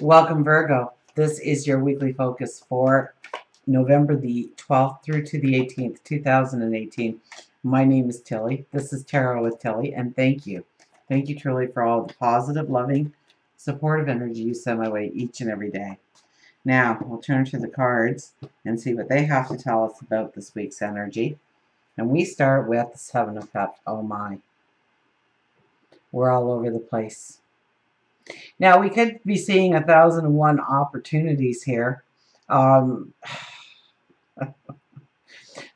Welcome, Virgo. This is your weekly focus for November the 12th through to the 18th, 2018. My name is Tilly. This is Tarot with Tilly, and thank you. Thank you truly for all the positive, loving, supportive energy you send my way each and every day. Now, we'll turn to the cards and see what they have to tell us about this week's energy. And we start with the Seven of Cups. Oh my. We're all over the place. Now, we could be seeing 1,001 opportunities here. Um,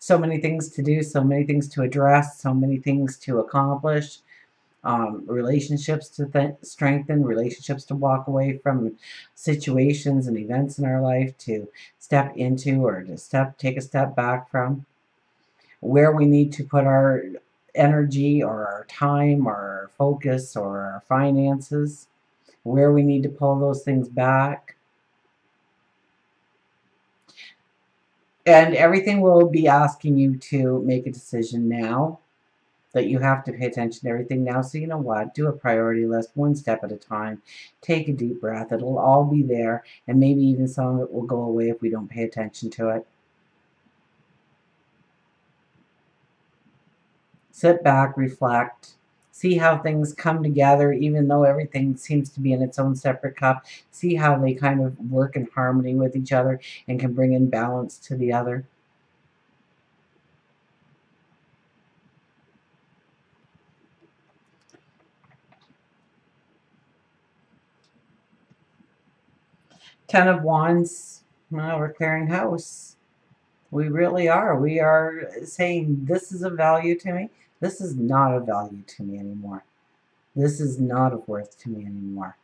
so many things to do, so many things to address, so many things to accomplish, relationships to strengthen, relationships to walk away from, situations and events in our life to step into or to take a step back from, where we need to put our energy or our time or our focus or our finances, where we need to pull those things back. And everything will be asking you to make a decision now, that you have to pay attention to everything now. So you know what? Do a priority list, one step at a time. Take a deep breath. It'll all be there, and maybe even some of it will go away if we don't pay attention to it. Sit back, reflect, see how things come together, even though everything seems to be in its own separate cup. See how they kind of work in harmony with each other and can bring in balance to the other. Ten of Wands, well, we're clearing house. We really are. We are saying this is of value to me. This is not of value to me anymore. This is not of worth to me anymore.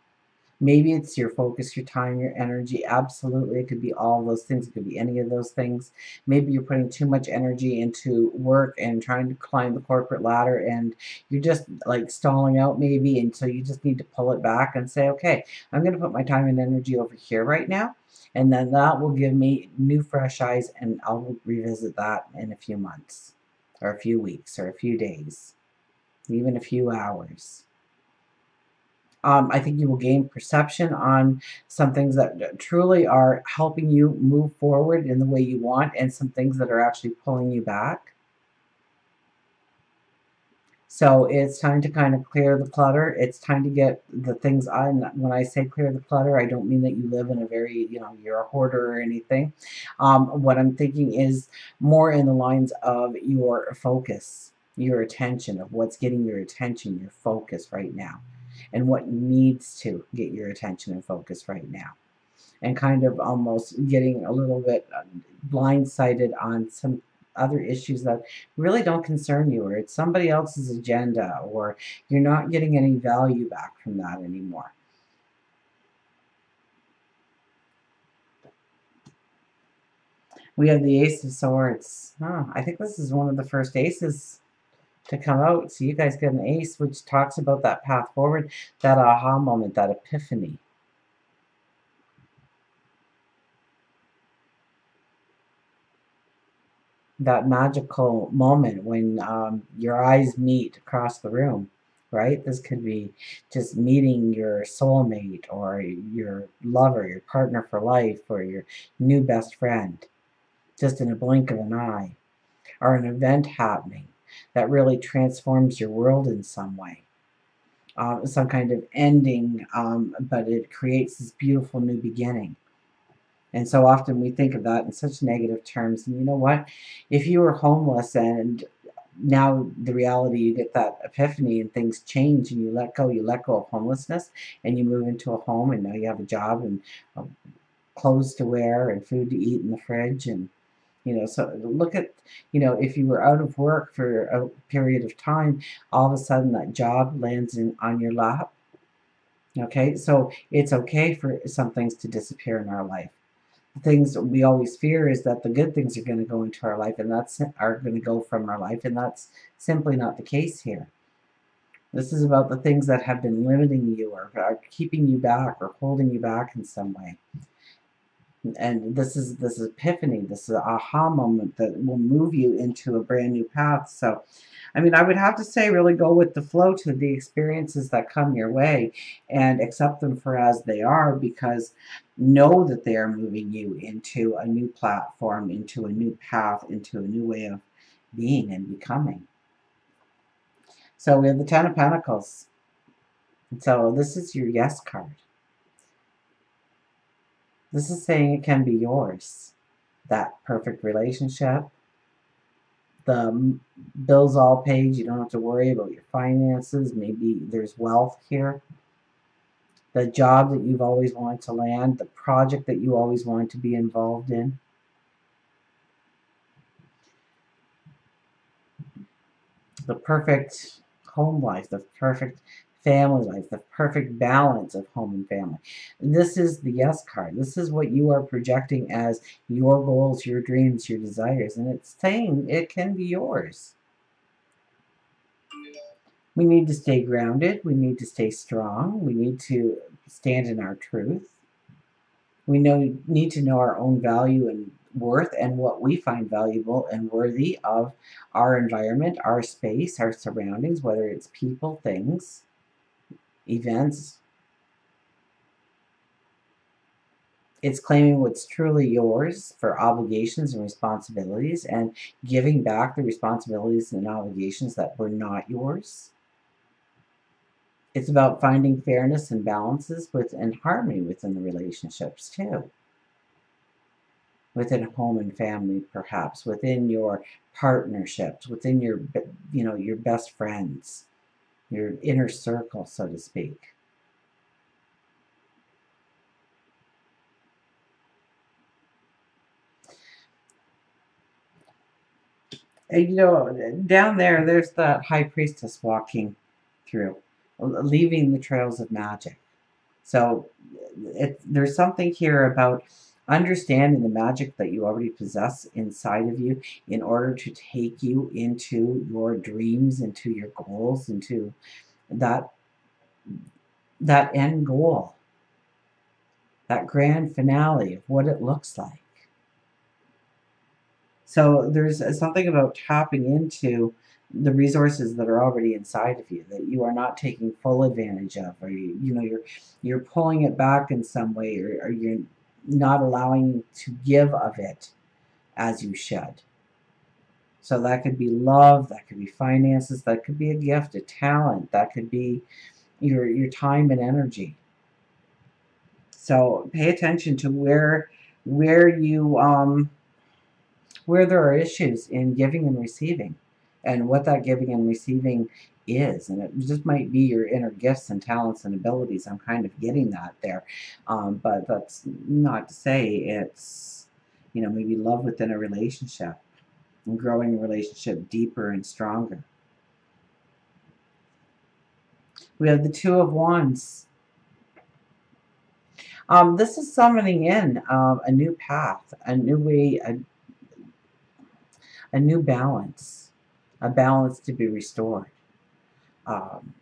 Maybe it's your focus, your time, your energy. Absolutely. It could be all those things. It could be any of those things. Maybe you're putting too much energy into work and trying to climb the corporate ladder and you're just like stalling out maybe. And so you just need to pull it back and say, okay, I'm going to put my time and energy over here right now. And then that will give me new fresh eyes and I'll revisit that in a few months or a few weeks or a few days, even a few hours. I think you will gain perception on some things that truly are helping you move forward in the way you want, and some things that are actually pulling you back. So it's time to kind of clear the clutter. It's time to get the things on. When I say clear the clutter, I don't mean that you live in a very, you're a hoarder or anything. What I'm thinking is more in the lines of your focus, your attention, of what's getting your attention, your focus right now, and what needs to get your attention and focus right now. And kind of almost getting a little bit blindsided on some other issues that really don't concern you, or it's somebody else's agenda, or you're not getting any value back from that anymore. We have the Ace of Swords. Oh, I think this is one of the first aces to come out. So you guys get an ace, which talks about that path forward, that aha moment, that epiphany. That magical moment when your eyes meet across the room, right? This could be just meeting your soulmate or your lover, your partner for life, or your new best friend, just in a blink of an eye, or an event happening that really transforms your world in some way. Some kind of ending, but it creates this beautiful new beginning. And so often we think of that in such negative terms. And you know what? If you were homeless and now the reality, you get that epiphany and things change and you let go of homelessness and you move into a home and now you have a job and clothes to wear and food to eat in the fridge. And, so look at, if you were out of work for a period of time, all of a sudden that job lands on your lap. Okay. So it's okay for some things to disappear in our life. Things we always fear is that the good things are going to go into our life and that's are going to go from our life, and that's simply not the case here. This is about the things that have been limiting you or are keeping you back or holding you back in some way. And this epiphany, this aha moment that will move you into a brand new path. So, I mean, I would have to say, really go with the flow to the experiences that come your way and accept them for as they are, because know that they are moving you into a new platform, into a new path, into a new way of being and becoming. So we have the Ten of Pentacles. So this is your yes card. This is saying it can be yours. That perfect relationship, the bills all paid, you don't have to worry about your finances, maybe there's wealth here, the job that you've always wanted to land, the project that you always wanted to be involved in, the perfect home life, the perfect family life, the perfect balance of home and family. This is the yes card. This is what you are projecting as your goals, your dreams, your desires, and it's saying it can be yours. We need to stay grounded. We need to stay strong. We need to stand in our truth. We need to know our own value and worth and what we find valuable and worthy of our environment, our space, our surroundings, whether it's people, things, events. It's claiming what's truly yours for obligations and responsibilities and giving back the responsibilities and obligations that were not yours. It's about finding fairness and balances and harmony within the relationships too. Within home and family, perhaps, within your partnerships, within your, your best friends, your inner circle, so to speak. And down there's that high priestess walking through, leaving the trails of magic. So there's something here about understanding the magic that you already possess inside of you in order to take you into your dreams, into your goals, into that that end goal, that grand finale of what it looks like. So there's something about tapping into the resources that are already inside of you that you are not taking full advantage of, or you're pulling it back in some way, or you're not allowing to give of it as you should. So that could be love, that could be finances, that could be a gift, a talent, that could be your time and energy. So pay attention to where you where there are issues in giving and receiving, and what that giving and receiving is. And it just might be your inner gifts and talents and abilities. I'm kind of getting that there. But that's not to say it's, maybe love within a relationship and growing a relationship deeper and stronger. We have the Two of Wands. This is summoning in a new path, a new way, a new balance, a balance to be restored. Um,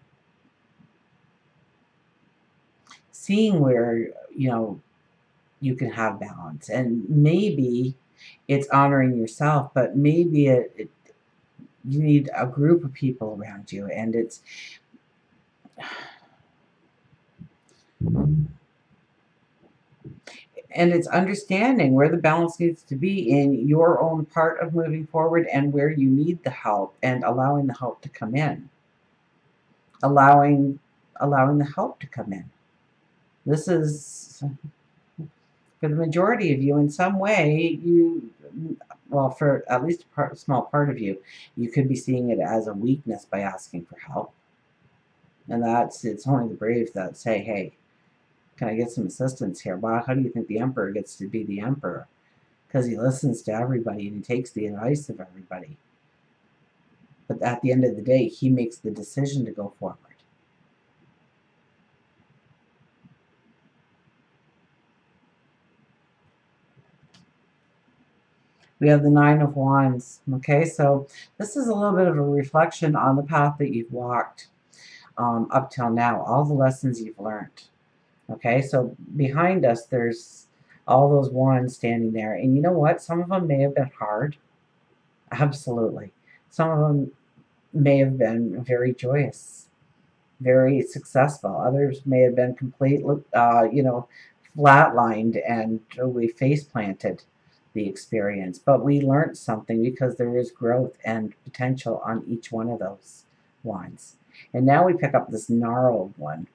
Seeing where you can have balance, and maybe it's honoring yourself, but maybe you need a group of people around you, and it's understanding where the balance needs to be in your own part of moving forward and where you need the help, and allowing the help to come in, allowing the help to come in. This is, for the majority of you, in some way, well, for at least a small part of you, you could be seeing it as a weakness by asking for help. And it's only the brave that say, hey, can I get some assistance here? Well, how do you think the emperor gets to be the emperor? Because he listens to everybody and he takes the advice of everybody. But at the end of the day, he makes the decision to go forward. We have the Nine of Wands. Okay, so this is a little bit of a reflection on the path that you've walked up till now, all the lessons you've learned. Okay, so behind us, there's All those wands standing there. And you know what? Some of them may have been hard. Absolutely. Some of them may have been very joyous, very successful. Others may have been completely, flatlined, and we face planted the experience. But we learned something because there is growth and potential on each one of those ones. And now we pick up this gnarled one,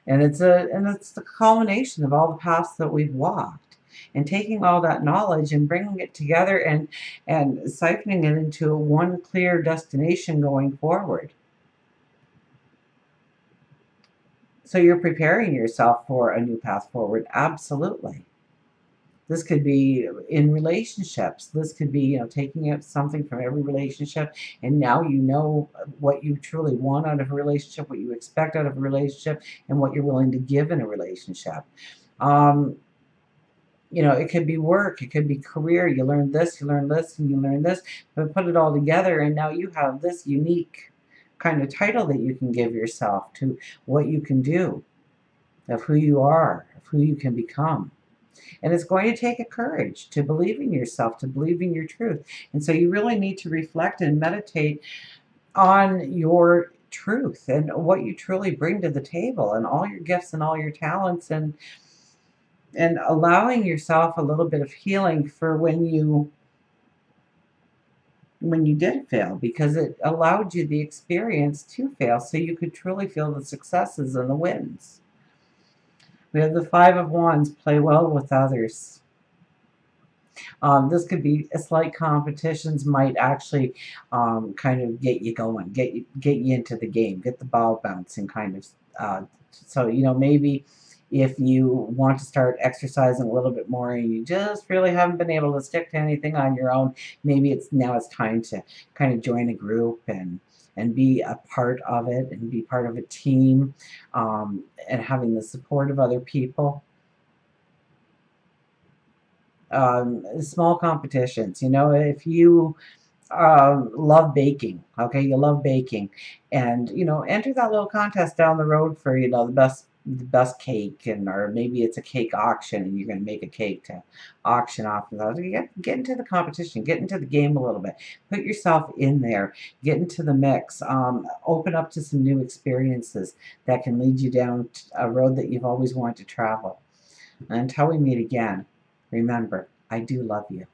and it's the culmination of all the paths that we've walked, and taking all that knowledge and bringing it together and siphoning it into one clear destination going forward. So you're preparing yourself for a new path forward. Absolutely. This could be in relationships. This could be, taking out something from every relationship, and now you know what you truly want out of a relationship, what you expect out of a relationship, and what you're willing to give in a relationship. Um, it could be work, it could be career. You learn this, you learn this, and you learn this, but put it all together, and now you have this unique kind of title that you can give yourself to what you can do, of who you are, of who you can become. And it's going to take a courage to believe in yourself, to believe in your truth. And so you really need to reflect and meditate on your truth and what you truly bring to the table, and all your gifts and all your talents, and allowing yourself a little bit of healing for when you did fail, because it allowed you the experience to fail so you could truly feel the successes and the wins. We have the Five of Wands, play well with others. This could be a slight competitions, might actually kind of get you going, get you into the game, get the ball bouncing, kind of. So maybe if you want to start exercising a little bit more and you just really haven't been able to stick to anything on your own, maybe it's time to kind of join a group and be a part of it, and be part of a team, and having the support of other people. Small competitions. If you love baking, okay, you love baking, and enter that little contest down the road for the best cake, and or maybe it's a cake auction, and you're going to make a cake to auction off. And those. Get into the competition, get into the game a little bit, put yourself in there, get into the mix, open up to some new experiences that can lead you down a road that you've always wanted to travel. And until we meet again, remember, I do love you.